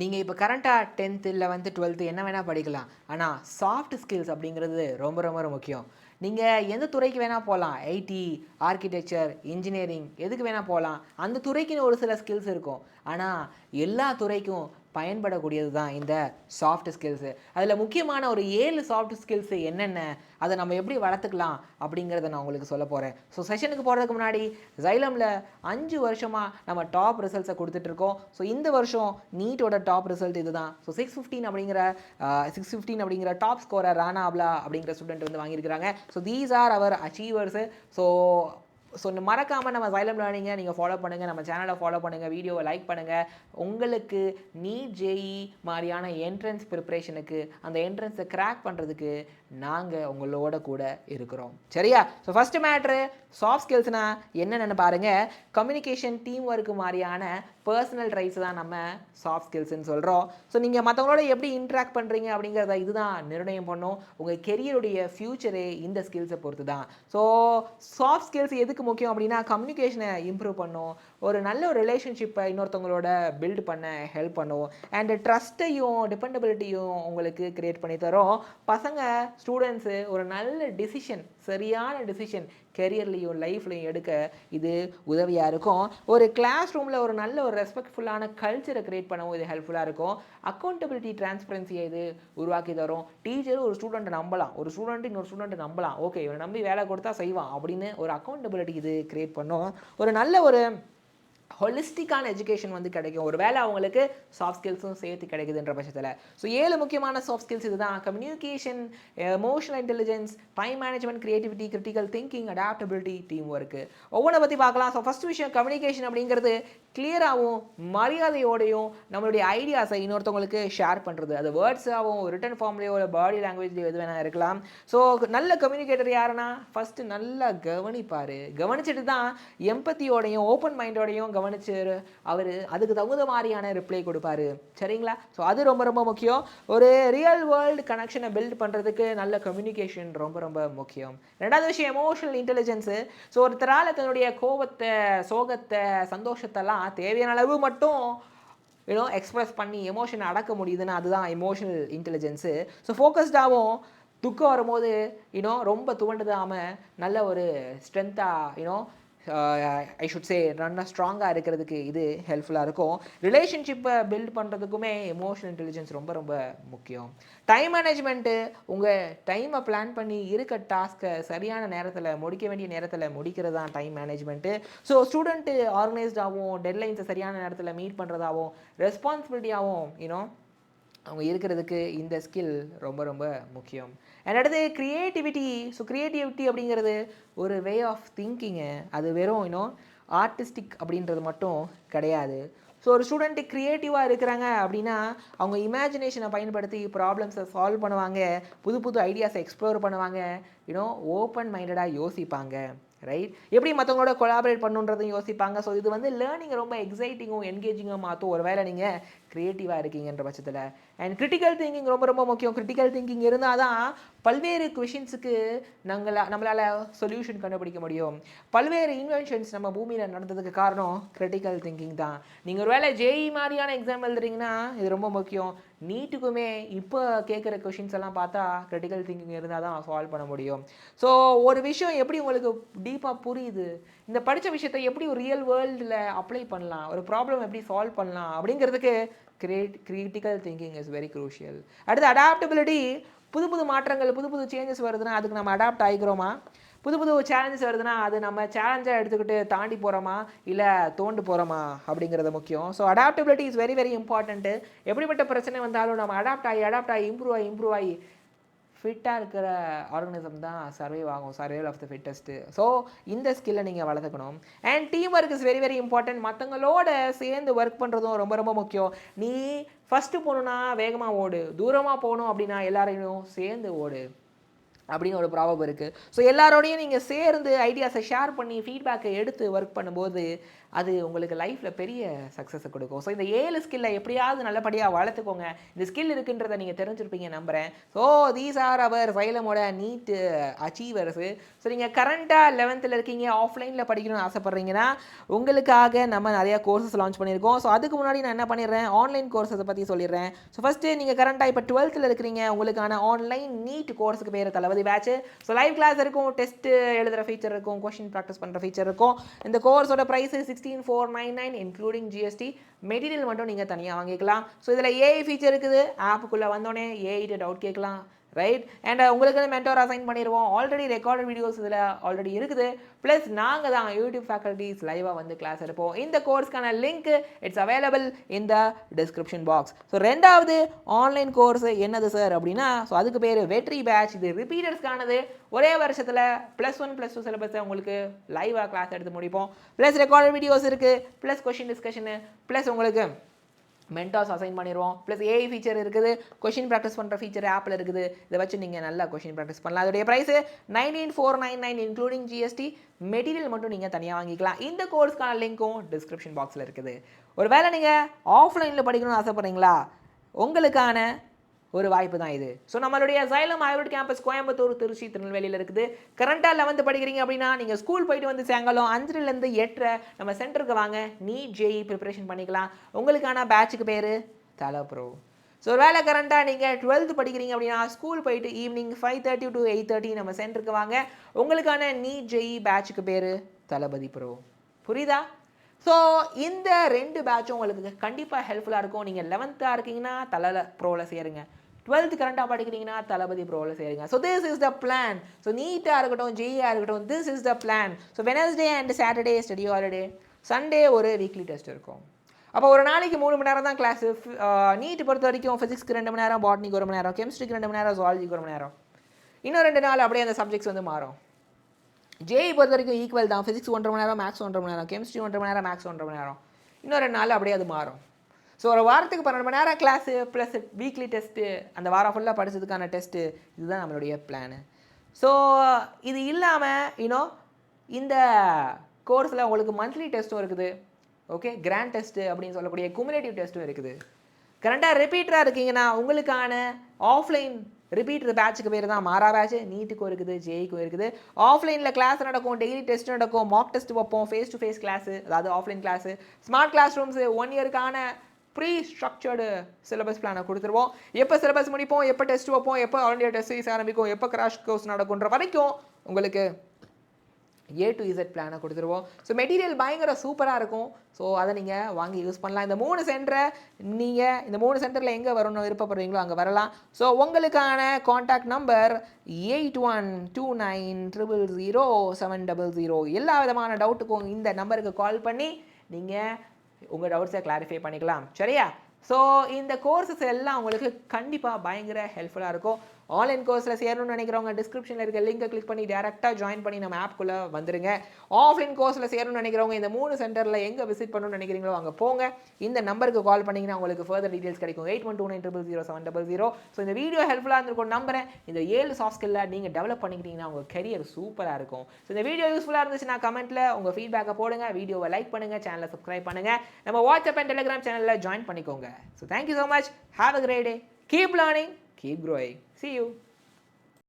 நீங்கள் இப்போ கரண்ட்டாக 10th 11th 12th என்ன வேணால் படிக்கலாம். ஆனால் சாஃப்ட் ஸ்கில்ஸ் அப்படிங்கிறது ரொம்ப ரொம்ப முக்கியம். நீங்கள் எந்த துறைக்கு வேணால் போகலாம். ஐடி, ஆர்கிடெக்சர், இன்ஜினியரிங் எதுக்கு வேணால் போகலாம். அந்த துறைக்குன்னு ஒரு சில ஸ்கில்ஸ் இருக்கும். ஆனால் எல்லா துறைக்கும் பயன்படக்கூடியது தான் இந்த சாஃப்ட் ஸ்கில்ஸு. அதில் முக்கியமான ஒரு 7 சாஃப்ட் ஸ்கில்ஸு என்னென்ன, அதை நம்ம எப்படி வளர்த்துக்கலாம் அப்படிங்கிறத நான் உங்களுக்கு சொல்ல போகிறேன். ஸோ செஷனுக்கு போகிறதுக்கு முன்னாடி ஜைலமில் 5 வருஷமாக நம்ம டாப் ரிசல்ட்ஸை கொடுத்துட்ருக்கோம். ஸோ இந்த வருஷம் நீட்டோட டாப் ரிசல்ட் இதுதான். ஸோ 615 அப்படிங்கிற டாப் ஸ்கோரர் ரானா அப்லா அப்படிங்கிற ஸ்டூடெண்ட் வந்து வாங்கியிருக்கிறாங்க. So these are our achievers. So மறக்காமல் நம்ம ஜைலம் லேர்னிங்கை நீங்கள் ஃபாலோ பண்ணுங்கள், நம்ம சேனலை ஃபாலோ பண்ணுங்கள், வீடியோவை லைக் பண்ணுங்கள். உங்களுக்கு நீட் ஜேஇ மாதிரியான என்ட்ரன்ஸ் ப்ரிப்ரேஷனுக்கு அந்த என்ட்ரன்ஸை கிராக் பண்ணுறதுக்கு நாங்கள் உங்களோட கூட இருக்கிறோம். சரியா? ஸோ ஃபஸ்ட்டு மேட்ரு சாஃப்ட் ஸ்கில்ஸ்னால் என்னென்னு பாருங்கள். கம்யூனிகேஷன், டீம் ஒர்க்கு மாதிரியான பர்சனல் ட்ரைட்ஸ் தான் நம்ம சாஃப்ட் ஸ்கில்ஸ்ன்னு சொல்கிறோம். ஸோ நீங்கள் மற்றவங்களோட எப்படி இன்ட்ராக்ட் பண்ணுறீங்க அப்படிங்கிறத இதுதான் நிர்ணயம் பண்ணும். உங்கள் கெரியருடைய ஃப்யூச்சரே இந்த ஸ்கில்ஸை பொறுத்து தான். ஸோ சாஃப்ட் ஸ்கில்ஸ் எதுக்கு முக்கியம் அப்படின்னா கம்யூனிகேஷனை இம்ப்ரூவ் பண்ணும், ஒரு நல்ல ஒரு ரிலேஷன்ஷிப்பை இன்னொருத்தவங்களோட பில்ட் பண்ண ஹெல்ப் பண்ணும், அண்ட் ட்ரஸ்ட்டையும் டிபெண்டபிலிட்டியும் உங்களுக்கு கிரியேட் பண்ணி தரும். பசங்க ஸ்டூடெண்ட்ஸு ஒரு நல்ல டிசிஷன், சரியான டிசிஷன் கெரியர்லேயும் லைஃப்லையும் எடுக்க இது உதவியாக இருக்கும். ஒரு கிளாஸ் ரூமில் ஒரு நல்ல ஒரு ரெஸ்பெக்ட்ஃபுல்லான கல்ச்சரை க்ரியேட் பண்ணவும் இது ஹெல்ப்ஃபுல்லாக இருக்கும். அக்கௌண்டபிலிட்டி, டிரான்ஸ்பரன்சியை இது உருவாக்கி தரும். டீச்சர் ஒரு ஸ்டூடெண்ட்டை நம்பலாம், ஒரு ஸ்டூடெண்ட் இன்னொரு ஸ்டூடெண்ட்டை நம்பலாம். ஓகே, இவனை நம்பி வேலை கொடுத்தா செய்வான் அப்படின்னு ஒரு அக்கௌண்டபிலிட்டி இது க்ரியேட் பண்ணும். ஒரு நல்ல ஒரு ஹொலிஸ்டிக்கான எஜுகேஷன் வந்து கிடைக்கும். ஒரு வேளை அவங்களுக்கு சாஃப்ட் ஸ்கில்ஸும் சேர்த்து கிடைக்குதுன்ற பட்சத்தில். ஸோ 7 முக்கியமான சாஃப்ட் ஸ்கில்ஸ் இதுதான். Communication, emotional intelligence, time management, creativity, critical thinking, adaptability, team work. ஒவ்வொன்றை பற்றி பார்க்கலாம். ஸோ ஃபஸ்ட் விஷயம் கம்யூனிகேஷன் அப்படிங்கிறது கிளியராகவும் மரியாதையோடையும் நம்மளுடைய ஐடியாஸை இன்னொருத்தவங்களுக்கு ஷேர் பண்ணுறது. அது வேர்ட்ஸாகவும் ரிட்டன் ஃபார்ம்லேயோ இல்லை பாடி லாங்குவேஜ்லேயோ எது வேணால் இருக்கலாம். ஸோ நல்ல கம்யூனிகேட்டர் யாருன்னா ஃபஸ்ட்டு நல்லா கவனிப்பார். கவனிச்சுட்டு தான் எம்பத்தியோடையும் ஓப்பன் மைண்டோடையும் கவனிச்சு அவர் அதுக்கு தகுந்த மாதிரியான ரிப்ளை கொடுப்பாரு. சரிங்களா? ஸோ அது ரொம்ப ரொம்ப முக்கியம். ஒரு ரியல் வேர்ல்டு கனெக்ஷனை பில்ட் பண்ணுறதுக்கு நல்ல கம்யூனிகேஷன் ரொம்ப ரொம்ப முக்கியம். ரெண்டாவது விஷயம் எமோஷனல் இன்டெலிஜென்ஸு. ஸோ ஒருத்தரால் தன்னுடைய கோபத்தை, சோகத்தை, சந்தோஷத்தெல்லாம் தேவையான அளவு மட்டும் எக்ஸ்பிரஸ் பண்ணி எமோஷனை அடக்க முடியுதுன்னு அதுதான் எமோஷனல் இன்டெலிஜென்ஸு. ஸோ ஃபோக்கஸ்டாகவும் துக்கம் வரும்போது ரொம்ப துவண்டுதாமல் நல்ல ஒரு ஸ்ட்ரென்த்தாக ஐ ஷுட் சே நல்லா ஸ்ட்ராங்காக இருக்கிறதுக்கு இது ஹெல்ப்ஃபுல்லாக இருக்கும். ரிலேஷன்ஷிப்பை பில்ட் பண்ணுறதுக்குமே எமோஷனல் இன்டெலிஜென்ஸ் ரொம்ப ரொம்ப முக்கியம். டைம் மேனேஜ்மெண்ட்டு, உங்கள் டைமை பிளான் பண்ணி இருக்க டாஸ்க்கை சரியான நேரத்தில் முடிக்க வேண்டிய நேரத்தில் முடிக்கிறது தான் டைம் மேனேஜ்மெண்ட்டு. ஸோ ஸ்டூடெண்ட்டு ஆர்கனைஸ்டாகவும் டெட்லைன்ஸை சரியான நேரத்தில் மீட் பண்ணுறதாகவும் ரெஸ்பான்சிபிலிட்டியாகவும் அவங்க இருக்கிறதுக்கு இந்த ஸ்கில் ரொம்ப ரொம்ப முக்கியம். அண்ட் அடுத்து க்ரியேட்டிவிட்டி. ஸோ க்ரியேட்டிவிட்டி அப்படிங்கிறது ஒரு வே ஆஃப் திங்கிங்கு. அது வெறும் ஆர்டிஸ்டிக் அப்படின்றது மட்டும் கிடையாது. ஸோ ஒரு ஸ்டூடெண்ட்டு க்ரியேட்டிவாக இருக்கிறாங்க அப்படின்னா அவங்க இமேஜினேஷனை பயன்படுத்தி ப்ராப்ளம்ஸை சால்வ் பண்ணுவாங்க, புது புது ஐடியாஸை எக்ஸ்ப்ளோர் பண்ணுவாங்க, ஓப்பன் மைண்டடாக யோசிப்பாங்க. ரைட்? எப்படி மற்றவங்களோட கொலாபரேட் பண்ணுன்றதையும் யோசிப்பாங்க. ஸோ இது வந்து லேர்னிங் ரொம்ப எக்ஸைட்டிங்கும் என்கேஜிங்காக மாற்றும் ஒரு வேளை நீங்கள் க்ரியேட்டிவாக இருக்கீங்கன்ற பட்சத்தில். அண்ட் கிரிட்டிக்கல் திங்கிங் ரொம்ப ரொம்ப முக்கியம். கிரிட்டிக்கல் திங்கிங் இருந்தால் தான் பல்வேறு கொஷின்ஸுக்கு நம்மளால் சொல்யூஷன் கண்டுபிடிக்க முடியும். பல்வேறு இன்வென்ஷன்ஸ் நம்ம பூமியில் நடந்ததுக்கு காரணம் கிரிட்டிக்கல் திங்கிங் தான். நீங்கள் ஒரு வேளை ஜேஇ மாதிரியான எக்ஸாம் எழுதுறீங்கன்னா இது ரொம்ப முக்கியம். நீட்டுக்குமே இப்போ கேட்குற கொஷின்ஸ் எல்லாம் பார்த்தா கிரிட்டிக்கல் திங்கிங் இருந்தால் தான் சால்வ் பண்ண முடியும். ஸோ ஒரு விஷயம் எப்படி உங்களுக்கு டீப்பாக புரியுது, இந்த படித்த விஷயத்தை எப்படி ஒரு ரியல் வேர்ல்டில் அப்ளை பண்ணலாம், ஒரு ப்ராப்ளம் எப்படி சால்வ் பண்ணலாம் அப்படிங்கிறதுக்கு critical thinking is very crucial. அடுத்து அடாப்டபிலிட்டி. புது புது மாற்றங்கள், புது புது சேஞ்சஸ் வருதுன்னா அதுக்கு நம்ம அடாப்ட் ஆகிக்கிறோமா? புது புது சேலஞ்சஸ் வருதுன்னா அது நம்ம சேலஞ்சாக எடுத்துக்கிட்டு தாண்டி போகிறோமா இல்லை தோண்டு போகிறோமா அப்படிங்கிறது முக்கியம். So adaptability is very very important. எப்படிப்பட்ட பிரச்சனை வந்தாலும் நம்ம அடாப்ட் ஆகி இம்ப்ரூவ் ஆகி ஃபிட்டாக இருக்கிற ஆர்கனிசம் தான் சர்வைவ் ஆகும், சர்வைவல் ஆஃப் த ஃபிட்டஸ்ட்டு. ஸோ இந்த ஸ்கில்லை நீங்கள் வளர்த்துக்கணும். And team work is very very important. மற்றவங்களோட சேர்ந்து ஒர்க் பண்ணுறதும் ரொம்ப ரொம்ப முக்கியம். நீ ஃபஸ்ட்டு போகணுன்னா வேகமாக ஓடு, தூரமாக போகணும் அப்படின்னா எல்லாரையும் சேர்ந்து ஓடு அப்படின்னு ஒரு ப்ராபம் இருக்குது. ஸோ எல்லாரோடையும் நீங்கள் சேர்ந்து ஐடியாஸை ஷேர் பண்ணி ஃபீட்பேக்கை எடுத்து ஒர்க் பண்ணும்போது அது உங்களுக்கு லைஃப்பில் பெரிய சக்ஸஸை கொடுக்கும். ஸோ இந்த 7 ஸ்கில்லை எப்படியாவது நல்லபடியாக வளர்த்துக்கோங்க. இந்த ஸ்கில் இருக்குன்றதை நீங்கள் தெரிஞ்சிருப்பீங்க நம்புகிறேன். ஸோ தீஸ் ஆர் அவர் சைலமோட நீட் அச்சீவர்ஸு. ஸோ நீங்கள் கரண்ட்டாக 11th இருக்கீங்க, ஆஃப்லைனில் படிக்கணும்னு ஆசைப்பட்றீங்கன்னா உங்களுக்காக நம்ம நிறையா கோர்சஸ் லான்ச் பண்ணியிருக்கோம். ஸோ அதுக்கு முன்னாடி நான் என்ன பண்ணிடுறேன், ஆன்லைன் கோர்ஸஸை பற்றி சொல்லிடுறேன். ஸோ ஃபஸ்ட்டு நீங்கள் கரண்ட்டாக இப்போ 12th இருக்கிறீங்க, உங்களுக்கான ஆன்லைன் நீட் கோர்ஸுக்கு பேர் தளபதி பேட்ச். ஸோ லைவ் கிளாஸ் இருக்கும், டெஸ்ட் எழுதுகிற ஃபீச்சர் இருக்கும், கொஷின் ப்ராக்டிஸ் பண்ணுற ஃபீச்சர் இருக்கும். இந்த கோர்ஸோட ப்ரைஸ் 16,499 இன்க்ளூடிங் ஜிஎஸ்டி. மெட்டீரியல் மட்டும் நீங்கள் தனியாக வாங்கிக்கலாம். ஸோ இதில் ஏஐ ஃபீச்சர் இருக்குது, ஆப்புக்குள்ளே வந்தோடனே ஏஐட்ட டவுட் கேட்கலாம், ரைட். அண்ட் உங்களுக்கு மென்டோர் அசைன் பண்ணிடுவோம். ஆல்ரெடி ரெக்கார்டட் வீடியோஸ் இதில் ஆல்ரெடி இருக்குது. ப்ளஸ் நாங்கள் தான் யூடியூப் ஃபேக்கல்ட்டிஸ் லைவாக வந்து கிளாஸ் எடுப்போம். இந்த கோர்ஸ்க்கான link it's available in the description box. So ரெண்டாவது ஆன்லைன் கோர்ஸ் என்னது சார் அப்படின்னா, ஸோ அதுக்கு பேர் வெற்றி பேட்ச். இது ரிப்பீட்டர்ஸ்க்கானது. ஒரே வருஷத்தில் +1 +2 சிலபஸை உங்களுக்கு லைவாக கிளாஸ் எடுத்து முடிப்போம். ப்ளஸ் ரெக்கார்டட் வீடியோஸ் இருக்குது, ப்ளஸ் கொஷின் டிஸ்கஷனு, ப்ளஸ் உங்களுக்கு மென்டார்ஸ் அசைன் பண்ணிடுவோம். ப்ளஸ் ஏஐ ஃபீச்சர் இருக்குது, கொஷின் ப்ராக்டிஸ் பண்ணுற ஃபீச்சர் ஆப்பில் இருக்குது. இதை வச்சு நீங்கள் நல்லா கொஷின் ப்ராக்டிஸ் பண்ணலாம். அதோடைய ப்ரைஸ் 19,499 இன்க்ளூடிங் ஜிஎஸ்டி. மெட்டீரியல் மட்டும் நீங்கள் தனியாக வாங்கிக்கலாம். இந்த கோர்ஸ்க்கான லிங்க்கும் டிஸ்கிரிப்ஷன் பாக்ஸில் இருக்குது. ஒரு வேளை நீங்கள் ஆஃப்லைனில் படிக்கணும்னு ஆசைப்பட்றீங்களா, உங்களுக்கான ஒரு வாய்ப்பு தான் இது. ஸோ நம்மளுடைய Xylem hybrid campus Coimbatore, Trichy, திருநெல்வேலியில் இருக்குது. கரண்ட்டாக 11th படிக்கிறீங்க அப்படின்னா நீங்கள் ஸ்கூல் போயிட்டு வந்து சாயங்காலம் 5லேருந்து 8 நம்ம சென்டருக்கு வாங்க, நீட் ஜேஇ ப்ரிப்பரேஷன் பண்ணிக்கலாம். உங்களுக்கான பேட்சுக்கு பேர் தல ப்ரோ. ஸோ ஒரு வேளை கரண்ட்டாக நீங்கள் 12th படிக்கிறீங்க அப்படின்னா ஸ்கூல் போயிட்டு ஈவினிங் 5:30 to 8:30 நம்ம சென்டருக்கு வாங்க. உங்களுக்கான நீட் ஜேஇ பேட்சுக்கு பேர் தளபதி ப்ரோ. புரியுதா? ஸோ இந்த 2 பேட்சும் உங்களுக்கு கண்டிப்பாக ஹெல்ப்ஃபுல்லாக இருக்கும். நீங்கள் 11th இருக்கீங்கன்னா தல ப்ரோவில் சேருங்க, 12th கரண்ட்டாக படிக்கிறீங்கன்னா தளபதி ப்ரோவில் சேருங்க. So this is the plan. So நீட்டாக இருக்கட்டும், ஜேஇயாக இருக்கட்டும், this is the plan. So Wednesday and Saturday study holiday, Sunday ஒரு வீக்லி டெஸ்ட் இருக்கும். அப்போ ஒரு நாளைக்கு 3 மணி நேரம் தான் கிளாஸு. நீட் பொறுத்த வரைக்கும் ஃபிசிக்ஸ்க்கு 2 மணி நேரம், பாட்னிக்கு 1 மணி நேரம், கெமிஸ்ட்ரிக்கு 2 மணி நேரம், ஜுவாலஜிக்கு 1 மணி நேரம். இன்னும் 2 நாள் அப்படியே அந்த சப்ஜெக்ட்ஸ் வந்து மாறும். ஜேஇ பொறுத்த வரைக்கும் ஈக்குவல் தான். ஃபிசிக்ஸ் 1.5 மணி நேரம், மேக்ஸ் 1.5 மணி நேரம், கெமிஸ்ட்ரி 1.5 மணி நேரம், மேக்ஸ் 1.5 மணி நேரம். இன்னும் 2 நாள் அப்படியே அது மாறும். ஸோ ஒரு வாரத்துக்கு 12 மணி நேரம் கிளாஸு ப்ளஸ் வீக்லி டெஸ்ட்டு, அந்த வாரம் ஃபுல்லாக படித்ததுக்கான டெஸ்ட்டு. இதுதான் நம்மளுடைய பிளானு. ஸோ இது இல்லாமல் இந்த கோர்ஸில் உங்களுக்கு மந்த்லி டெஸ்ட்டும் இருக்குது. ஓகே, கிராண்ட் டெஸ்ட்டு அப்படின்னு சொல்லக்கூடிய குமுலேட்டிவ் டெஸ்ட்டும் இருக்குது. கரண்ட்டாக ரிப்பீட்டராக இருக்கீங்கன்னா உங்களுக்கான ஆஃப்லைன் ரிப்பீட்டர் பேட்சுக்கு பேர் தான் மாறா பேட்ச். நீட்டுக்கும் இருக்குது, ஜேஇக்கும் இருக்குது. ஆஃப்லைனில் கிளாஸ் நடக்கும், டெய்லி டெஸ்ட் நடக்கும், மாக் டெஸ்ட் வைப்போம், ஃபேஸ் டு ஃபேஸ் கிளாஸு, அதாவது offline class, smart class rooms, 1 இயருக்கான ப்ரீ ஸ்ட்ரக்சர்டு சிலபஸ் பிளானை கொடுத்துருவோம். எப்போ சிலபஸ் முடிப்போம், எப்போ டெஸ்ட் வைப்போம், எப்போ ஆல் இண்டியா டெஸ்ட் சீரிஸ் ஆரம்பிக்கும், எப்போ கிராஷ் கோர்ஸ் நடக்குன்ற வரைக்கும் உங்களுக்கு A to Z பிளானை கொடுத்துருவோம். ஸோ மெட்டீரியல் பயங்கர சூப்பராக இருக்கும். ஸோ அதை நீங்கள் வாங்கி யூஸ் பண்ணலாம். இந்த 3 சென்டரை நீங்கள் இந்த 3 சென்டரில் எங்கே வரணும்னு விருப்பப்படுறீங்களோ அங்கே வரலாம். ஸோ உங்களுக்கான காண்டாக்ட் நம்பர் 8129000700. எல்லா விதமான டவுட்டுக்கும் இந்த நம்பருக்கு கால் பண்ணி நீங்கள் உங்கள் டவுட்ஸை கிளாரிஃபை பண்ணிக்கலாம். சரியா? ஸோ இந்த கோர்ஸஸ் எல்லாம் உங்களுக்கு கண்டிப்பாக பயங்கர ஹெல்ப்ஃபுல்லாக இருக்கும். ஆன்லைன் கோர்ஸில் சேரணும்னு நினைக்கிறவங்க டிஸ்கிரிப்ஷனில் இருக்க லிங்கை கிளிக் பண்ணி டேரெக்டாக ஜாயின் பண்ணி நம்ம ஆப்குள்ளே வந்துருங்க. ஆஃப்லைன் கோர்ஸில் சேரணும்னு நினைக்கிறவங்க இந்த 3 சென்டரில் எங்கே விசிட் பண்ணணும்னு நினைக்கிறீங்களோ அங்கே போங்க. இந்த நம்பருக்கு கால் பண்ணிங்கன்னா உங்களுக்கு ஃபர்தர் டீட்டெயில்ஸ் கிடைக்கும். 8129000700. ஸோ இந்த வீடியோ ஹெல்ப்ஃபுல்லாக இருந்திருக்கும் நம்புறேன். இந்த 7 சாஃப்ட் ஸ்கில்லை நீங்கள் டெவலப் பண்ணிக்கிட்டீங்கன்னா உங்கள் கரியர் சூப்பராக இருக்கும். ஸோ இந்த வீடியோ யூஸ்ஃபுல்லாக இருந்துச்சுன்னா கமெண்ட்டில் உங்கள் ஃபீட்பேக்கை போடுங்க, வீடியோவை லைக் பண்ணுங்கள், சேனலை சப்ஸ்கிரைப் பண்ணுங்கள், நம்ம வாட்ஸ்அப் அண்ட் டெலிகிராம் சேனலில் ஜாயின் பண்ணிக்கோங்க. So thank you so much. Have a great day. Keep learning. Keep growing. See you.